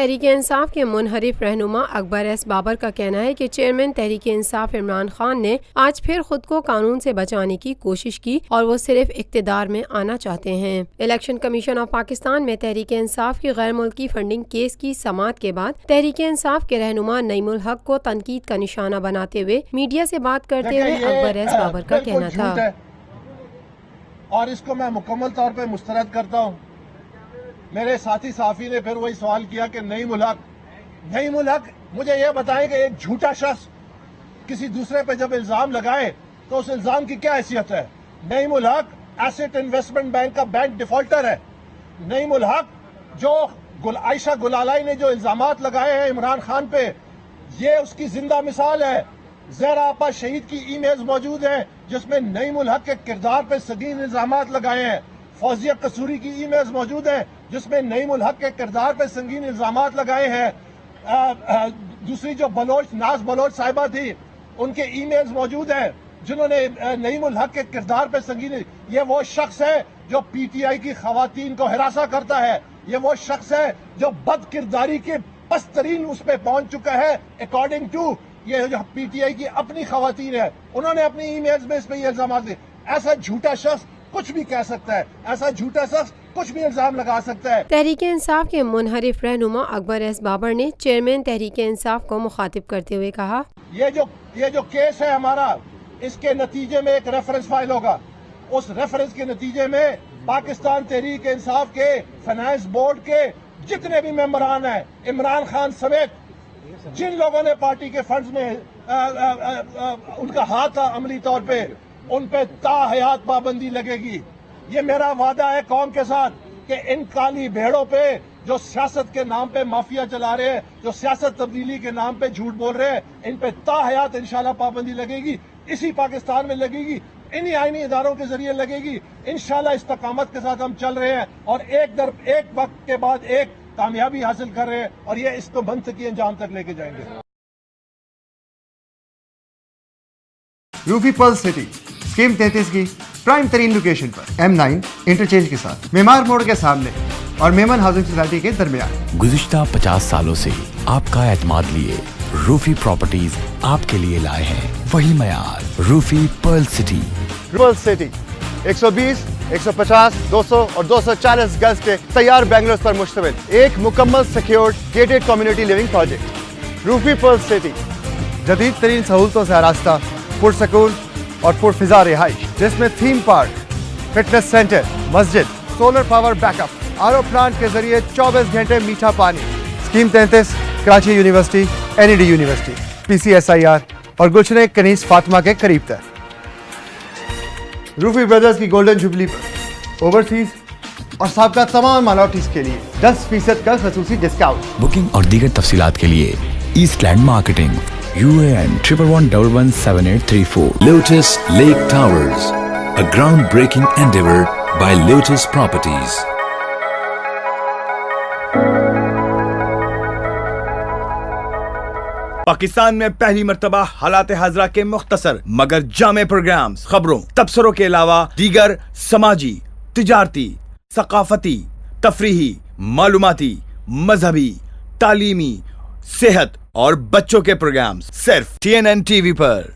تحریک انصاف کے منحرف رہنما اکبر ایس بابر کا کہنا ہے کہ چیئرمین تحریک انصاف عمران خان نے آج پھر خود کو قانون سے بچانے کی کوشش کی اور وہ صرف اقتدار میں آنا چاہتے ہیں۔ الیکشن کمیشن آف پاکستان میں تحریک انصاف کی غیر ملکی فنڈنگ کیس کی سماعت کے بعد تحریک انصاف کے رہنما نعیم الحق کو تنقید کا نشانہ بناتے ہوئے میڈیا سے بات کرتے ہوئے اکبر ایس بابر کا کہنا تھا، اور اس کو میں مکمل طور پہ مسترد کرتا ہوں۔ میرے ساتھی صحافی نے پھر وہی سوال کیا کہ نعیم الحق مجھے یہ بتائیں کہ ایک جھوٹا شخص کسی دوسرے پہ جب الزام لگائے تو اس الزام کی کیا حیثیت ہے؟ نعیم الحق ایسٹ انویسٹمنٹ بینک کا بینک ڈیفالٹر ہے۔ نعیم الحق جو عائشہ گلالائی نے جو الزامات لگائے ہیں عمران خان پہ، یہ اس کی زندہ مثال ہے۔ زہرا آپا شہید کی ای میلز موجود ہیں جس میں نعیم الحق کے کردار پہ سنگین الزامات لگائے ہیں۔ فوزیہ قصوری کی ای میلز موجود ہیں جس میں نعیم الحق کے کردار پہ سنگین الزامات لگائے ہیں۔ دوسری جو ناز بلوچ صاحبہ تھی، ان کے ای میلز موجود ہیں جنہوں نے نعیم الحق کے کردار پہ سنگین۔ یہ وہ شخص ہے جو پی ٹی آئی کی خواتین کو ہراساں کرتا ہے، یہ وہ شخص ہے جو بد کرداری کے پسترین اس پہ پہنچ چکا ہے۔ اکارڈنگ ٹو یہ جو پی ٹی آئی کی اپنی خواتین ہیں، انہوں نے اپنی ای میلز میں اس پہ یہ الزامات دیے۔ ایسا جھوٹا شخص کچھ بھی کہہ سکتا ہے، ایسا جھوٹا شخص کچھ بھی الزام لگا سکتا ہے۔ تحریک انصاف کے منحرف رہنما اکبر ایس بابر نے چیئرمین تحریک انصاف کو مخاطب کرتے ہوئے کہا، یہ جو کیس ہے ہمارا، اس کے نتیجے میں ایک ریفرنس فائل ہوگا۔ اس ریفرنس کے نتیجے میں پاکستان تحریک انصاف کے فائنانس بورڈ کے جتنے بھی ممبران ہیں، عمران خان سمیت جن لوگوں نے پارٹی کے فنڈز میں ان کا ہاتھ تھا عملی طور پہ، ان پہ تا حیات پابندی لگے گی۔ یہ میرا وعدہ ہے قوم کے ساتھ کہ ان کالی بھیڑوں پہ جو سیاست کے نام پہ مافیا چلا رہے ہیں، جو سیاست تبدیلی کے نام پہ جھوٹ بول رہے ہیں، ان پہ تا حیات انشاءاللہ پابندی لگے گی۔ اسی پاکستان میں لگے گی، انہی آئینی اداروں کے ذریعے لگے گی۔ انشاءاللہ استقامت کے ساتھ ہم چل رہے ہیں اور ایک وقت کے بعد ایک کامیابی حاصل کر رہے ہیں اور یہ اس کو منطقی انجام تک لے کے جائیں گے۔ روفی پرل سٹی اسکیم 33 کی پرائم ترین لوکیشن پر M9 انٹرچینج کے ساتھ، معمار موڑ کے سامنے اور میمن ہاؤسنگ سوسائٹی کے درمیان۔ گزشتہ 50 سالوں سے آپ کا اعتماد لیے روفی پراپرٹیز آپ کے لیے لائے ہیں وہی معیار، روفی پرل سٹی۔ پرل سٹی 120، 150، 200 اور 240 گز کے تیار بنگلوز پر مشتمل ایک مکمل secured gated community living project. Rufi Pearl City جدید ترین سہولتوں سے آراستہ، پرسکون اور پرفضا رہائش، جس میں تھیم پارک، فٹنس سینٹر، مسجد، solar power back up, R O plant کے ذریعے 24 گھنٹے میٹھا پانی۔ Scheme 33 Karachi university, NED university, PCSIR اور گلشن کنیز فاطمہ کے قریب تر۔ روفی بردرز کی گولڈن جوبلی پر اوورسیز اور سابقہ تمام مالوٹیز کے لیے 10% کا خصوصی ڈسکاؤنٹ۔ بکنگ اور دیگر تفصیلات کے لیے east land marketing, UAN 11117834۔ Lotus Lake Towers, a groundbreaking endeavor by Lotus Properties. Pakistan میں پہلی مرتبہ حالات حاضرہ کے مختصر مگر جامع پروگرامز، خبروں، تبصروں کے علاوہ دیگر سماجی، تجارتی، ثقافتی، تفریحی، معلوماتی، مذہبی، تعلیمی، صحت اور بچوں کے پروگرامز صرف TNN TV پر۔